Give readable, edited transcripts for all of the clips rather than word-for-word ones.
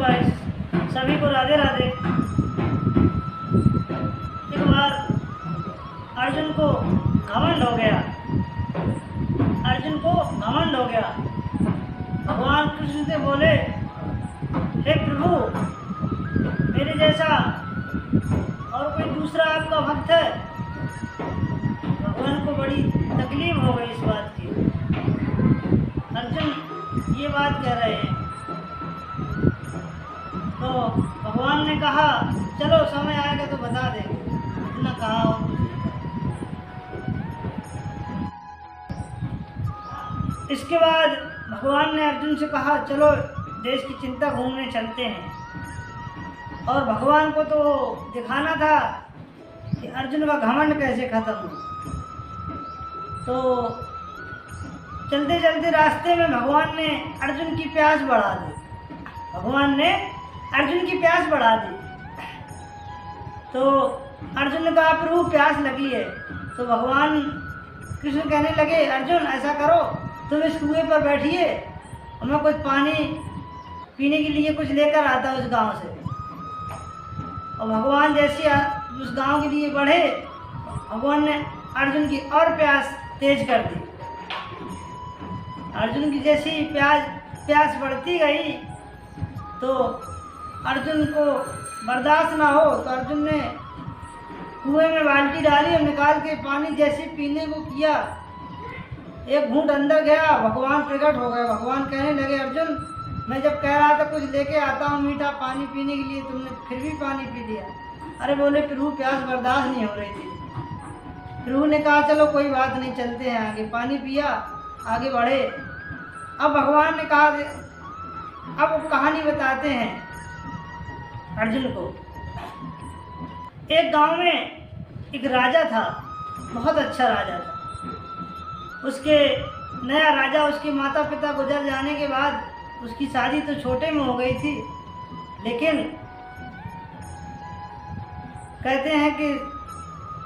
Guys, सभी को राधे राधे। एक बार अर्जुन को घमंड हो गया। भगवान कृष्ण से बोले, हे प्रभु, मेरे जैसा और कोई दूसरा आपका भक्त है? भगवान को बड़ी तकलीफ हो गई इस बात की। अर्जुन ये बात कह रहे हैं तो भगवान ने कहा, चलो समय आएगा तो बता देंगे। इतना कहा और कुछ नहीं कहा। इसके बाद भगवान ने अर्जुन से कहा, चलो देश की चिंता घूमने चलते हैं। और भगवान को तो दिखाना था कि अर्जुन का घमंड कैसे खत्म हो। तो चलते चलते रास्ते में भगवान ने अर्जुन की प्यास बढ़ा दी। तो अर्जुन ने कहा, प्रभु प्यास लगी है। तो भगवान कृष्ण कहने लगे, अर्जुन ऐसा करो, तुम इस कुएं पर बैठिए और मैं कुछ पानी पीने के लिए कुछ लेकर आता उस गांव से। और भगवान जैसे उस गांव के लिए बढ़े, भगवान ने अर्जुन की और प्यास तेज कर दी। अर्जुन की जैसी प्यास बढ़ती गई तो अर्जुन को बर्दाश्त ना हो तो अर्जुन ने कुएं में बाल्टी डाली और निकाल के पानी जैसे पीने को किया, एक घूंट अंदर गया, भगवान प्रकट हो गए। भगवान कहने लगे, अर्जुन, मैं जब कह रहा था कुछ लेके आता हूँ मीठा पानी पीने के लिए, तुमने फिर भी पानी पी लिया। अरे बोले, प्रभु प्यास बर्दाश्त नहीं हो रही थी। प्रभु ने कहा, चलो कोई बात नहीं, चलते हैं आगे। पानी पिया, आगे बढ़े। अब भगवान ने कहा, अब कहानी बताते हैं अर्जुन को। एक गांव में एक राजा था, बहुत अच्छा राजा था। उसके नया राजा, उसके माता पिता गुजर जाने के बाद उसकी शादी तो छोटे में हो गई थी, लेकिन कहते हैं कि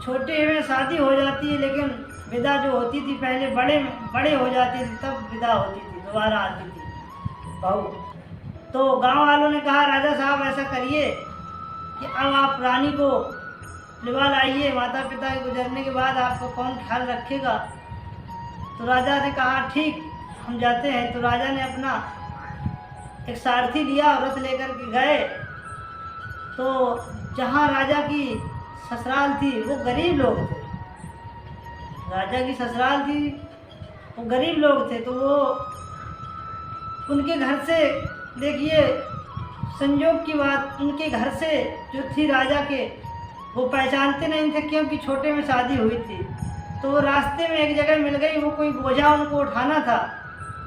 छोटे में शादी हो जाती है, लेकिन विदा जो होती थी पहले बड़े हो जाती थी, तब विदा होती थी, दोबारा आती थी बहू। तो गांव वालों ने कहा, राजा साहब ऐसा करिए कि अब आप रानी को लिवा लाइए, माता पिता के गुजरने के बाद आपका कौन ख्याल रखेगा। तो राजा ने कहा, ठीक, हम जाते हैं। तो राजा ने अपना एक सारथी लिया, रथ लेकर के गए। तो जहाँ राजा की ससुराल थी वो गरीब लोग थे, राजा की ससुराल थी वो गरीब लोग थे। तो वो उनके घर से, देखिए संयोग की बात, उनके घर से जो थी राजा के, वो पहचानते नहीं थे क्योंकि छोटे में शादी हुई थी। तो वो रास्ते में एक जगह मिल गई, वो कोई बोझा उनको उठाना था,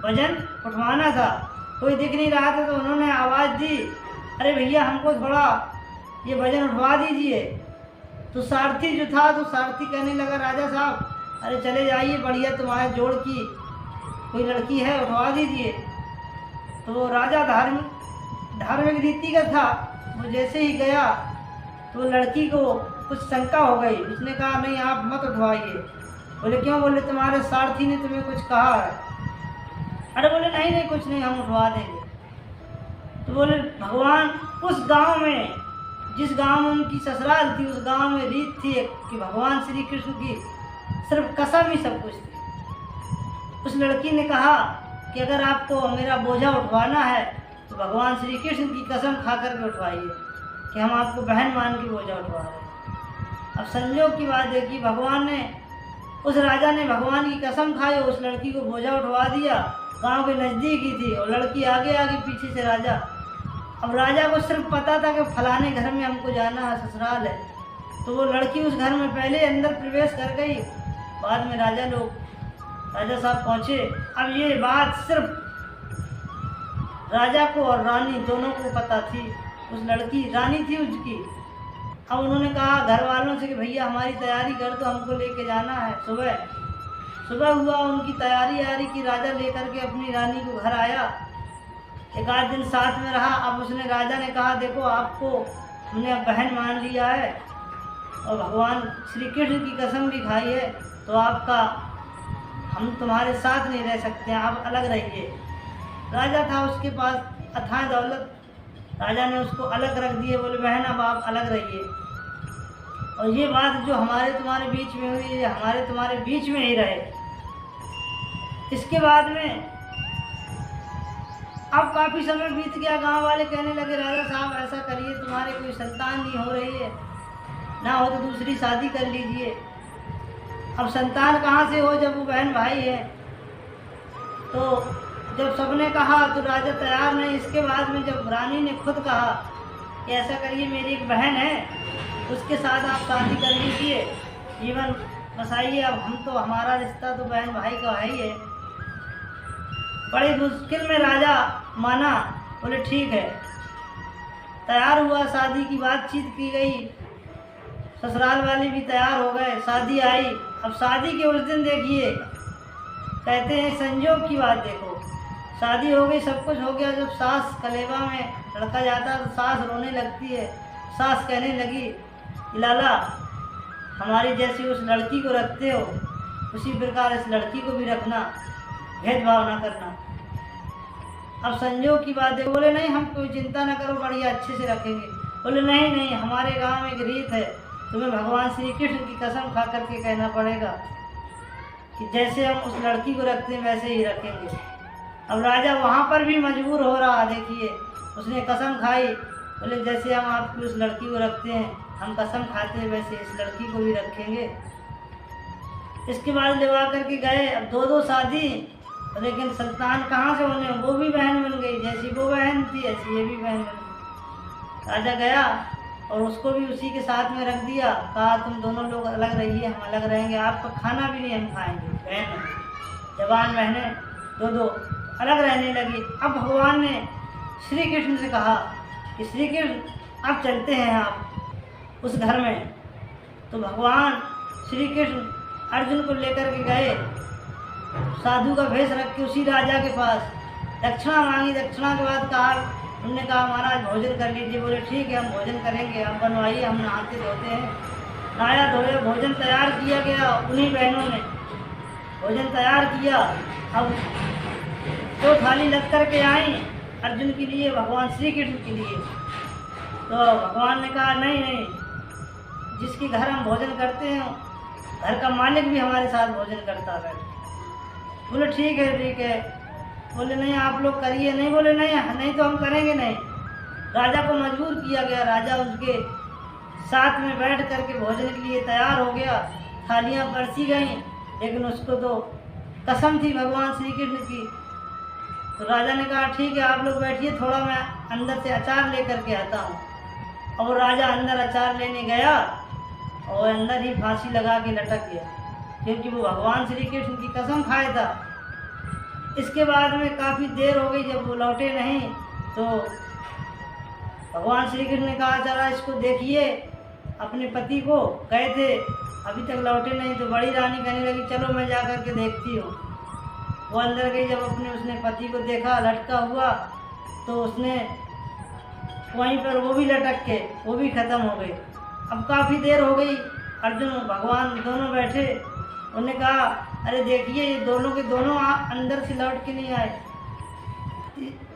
वजन उठवाना था, कोई दिख नहीं रहा था। तो उन्होंने आवाज़ दी, अरे भैया हमको थोड़ा ये वजन उठवा दीजिए। तो सारथी जो था, तो सारथी कहने लगा, राजा साहब अरे चले जाइए, बढ़िया तुम्हारे जोड़ की कोई लड़की है, उठवा दीजिए। तो राजा धार्मिक रीति का था, वो जैसे ही गया तो लड़की को कुछ शंका हो गई। उसने कहा, नहीं आप मत उठवाइए। बोले, क्यों? बोले, तुम्हारे सारथी ने तुम्हें कुछ कहा है। अरे बोले, नहीं कुछ नहीं, हम उठवा देंगे। तो बोले, भगवान उस गांव में, जिस गांव में उनकी ससुराल थी, उस गांव में रीत थी कि भगवान श्री कृष्ण की सिर्फ कसम ही सब कुछ थी। उस लड़की ने कहा कि अगर आपको मेरा बोझा उठवाना है तो भगवान श्री कृष्ण की कसम खा करके उठवाइए कि हम आपको बहन मान के बोझा उठवा रहे हैं। अब संयोग की बात है कि भगवान ने, उस राजा ने भगवान की कसम खाई, उस लड़की को बोझा उठवा दिया। गांव के नज़दीक ही थी और लड़की आगे आगे पीछे से राजा। अब राजा को सिर्फ पता था कि फलाने घर में हमको जाना है, ससुराल है। तो वो लड़की उस घर में पहले अंदर प्रवेश कर गई, बाद में राजा साहब पहुँचे। अब ये बात सिर्फ राजा को और रानी दोनों को पता थी। उस लड़की रानी थी उसकी। अब उन्होंने कहा घर वालों से कि भैया हमारी तैयारी कर दो, हमको लेके जाना है। सुबह हुआ, उनकी तैयारी की, राजा लेकर के अपनी रानी को घर आया। एक आध दिन साथ में रहा। अब उसने, राजा ने कहा, देखो आपको हमने अब बहन मान लिया है और भगवान श्री कृष्ण की कसम भी खाई है, तो आपका, हम तुम्हारे साथ नहीं रह सकते, आप अलग रहिए। राजा था, उसके पास अथाह दौलत राजा ने उसको अलग रख दिए, बोले बहन अब आप अलग रहिए, और ये बात जो हमारे तुम्हारे बीच में हुई ये हमारे तुम्हारे बीच में ही रहे। इसके बाद में अब काफ़ी समय बीत गया, गांव वाले कहने लगे राजा साहब ऐसा करिए, तुम्हारे कोई संतान नहीं हो रही है, ना हो तो दूसरी शादी कर लीजिए। अब संतान कहाँ से हो जब वो बहन भाई है। तो जब सबने कहा तो राजा तैयार नहीं। इसके बाद में जब रानी ने खुद कहा कि ऐसा करिए, मेरी एक बहन है, उसके साथ आप शादी कर लीजिए, जीवन बसाइए। अब हम तो हमारा रिश्ता तो बहन भाई का है ही है। बड़ी मुश्किल में राजा माना, बोले ठीक है। तैयार हुआ, शादी की बातचीत की गई, ससुराल वाले भी तैयार हो गए, शादी आई। अब शादी के उस दिन देखिए, कहते हैं संजोग की बात देखो, शादी हो गई, सब कुछ हो गया। जब सास कलेवा में लड़का जाता है तो सास रोने लगती है। सास कहने लगी कि लाला हमारी जैसी उस लड़की को रखते हो उसी प्रकार इस लड़की को भी रखना, भेदभाव ना करना। अब संजोग की बात है, बोले नहीं हम कोई चिंता ना करो, बढ़िया अच्छे से रखेंगे। बोले नहीं नहीं, हमारे गांव में एक रीत है, तुम्हें भगवान श्री कृष्ण की कसम खा करके कहना पड़ेगा कि जैसे हम उस लड़की को रखते हैं वैसे ही रखेंगे। अब राजा वहाँ पर भी मजबूर हो रहा, देखिए उसने कसम खाई, बोले जैसे हम आपकी उस लड़की को रखते हैं, हम कसम खाते हैं वैसे इस लड़की को भी रखेंगे। इसके बाद लेवा करके गए। अब दो दो शादी, लेकिन संतान कहाँ से होने, वो भी बहन बन गई, जैसी वो बहन थी ऐसी ये भी बहन बन गई। राजा गया और उसको भी उसी के साथ में रख दिया, कहा तुम दोनों लोग अलग रहिए, हम अलग रहेंगे, आपका खाना भी नहीं हम खाएंगे। बहन जवान बहनें दो दो अलग रहने लगी। अब भगवान ने श्री कृष्ण से कहा कि श्री कृष्ण अब चलते हैं आप उस घर में। तो भगवान श्री कृष्ण अर्जुन को लेकर के गए, साधु का भेष रख के उसी राजा के पास दक्षिणा मांगी। दक्षिणा के बाद कहा, उन्होंने कहा महाराज भोजन कर लीजिए। बोले ठीक है हम भोजन करेंगे, आप बनवाइए, हम नहाते धोते हैं। नहाया धोया, भोजन तैयार किया गया, उन्हीं बहनों ने भोजन तैयार किया। अब दो थाली लग कर के आई अर्जुन के लिए, भगवान श्री कृष्ण के लिए। तो भगवान ने कहा नहीं नहीं, जिसके घर हम भोजन करते हैं घर का मालिक भी हमारे साथ भोजन करता है। बोले ठीक है ठीक है। बोले नहीं आप लोग करिए। नहीं, बोले नहीं नहीं तो हम करेंगे नहीं। राजा को मजबूर किया गया, राजा उसके साथ में बैठ करके भोजन के लिए तैयार हो गया। थालियाँ परसी गईं, लेकिन उसको तो कसम थी भगवान श्री कृष्ण की। तो राजा ने कहा ठीक है आप लोग बैठिए, थोड़ा मैं अंदर से अचार लेकर के आता हूँ। और वो राजा अंदर अचार लेने गया और अंदर ही फांसी लगा के लटक गया, क्योंकि वो भगवान श्री कृष्ण की कसम खाया था। इसके बाद में काफ़ी देर हो गई, जब वो लौटे नहीं तो भगवान श्री कृष्ण ने कहा चला इसको देखिए, अपने पति को गए थे अभी तक लौटे नहीं। तो बड़ी रानी कहने लगी चलो मैं जा कर के देखती हूँ। वो अंदर गई, जब उसने पति को देखा लटका हुआ तो उसने वहीं पर वो भी लटक के वो भी ख़त्म हो गई। अब काफ़ी देर हो गई, अर्जुन भगवान दोनों बैठे। उन्होंने कहा अरे देखिए ये दोनों के दोनों अंदर से लौट के नहीं आए।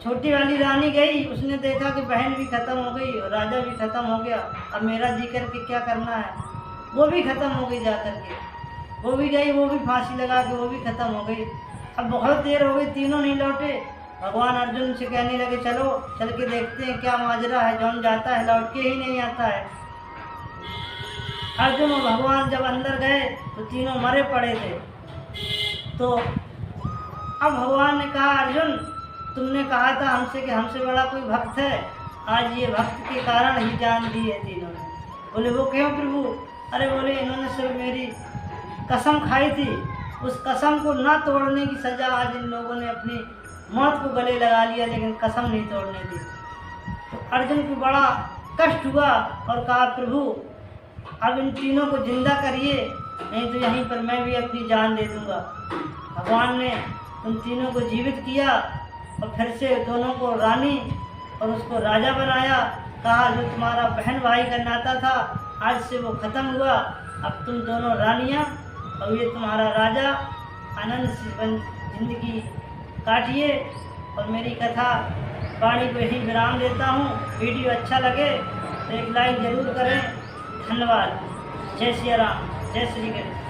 छोटी वाली रानी गई, उसने देखा कि बहन भी ख़त्म हो गई और राजा भी ख़त्म हो गया, अब मेरा जी करके क्या करना है। वो भी ख़त्म हो गई जा कर के, वो भी गई, वो भी फांसी लगा के वो भी ख़त्म हो गई। अब बहुत देर हो गई, तीनों नहीं लौटे। भगवान अर्जुन से कहने लगे चलो चल के देखते हैं क्या माजरा है, जौन जाता है लौट के ही नहीं आता है। अर्जुन और भगवान जब अंदर गए तो तीनों मरे पड़े थे। तो अब भगवान ने कहा अर्जुन तुमने कहा था हमसे कि हमसे बड़ा कोई भक्त है, आज ये भक्त के कारण ही जान दी है तीनों ने। बोले वो क्यों प्रभु? अरे बोले इन्होंने सिर्फ मेरी कसम खाई थी, उस कसम को ना तोड़ने की सज़ा आज इन लोगों ने अपनी मौत को गले लगा लिया, लेकिन कसम नहीं तोड़ने दी। तो अर्जुन को बड़ा कष्ट हुआ और कहा प्रभु अब इन तीनों को जिंदा करिए, नहीं तो यहीं पर मैं भी अपनी जान दे दूंगा। भगवान ने उन तीनों को जीवित किया और फिर से दोनों को रानी और उसको राजा बनाया। कहा जो तुम्हारा बहन भाई का नाता था आज से वो ख़त्म हुआ, अब तुम दोनों रानियाँ और ये तुम्हारा राजा, आनंद से जिंदगी काटिए और मेरी कथा वाणी को यही विराम देता हूँ। वीडियो अच्छा लगे तो एक लाइक ज़रूर करें। धन्यवाद। जय सिया राम, जय श्री कृष्ण।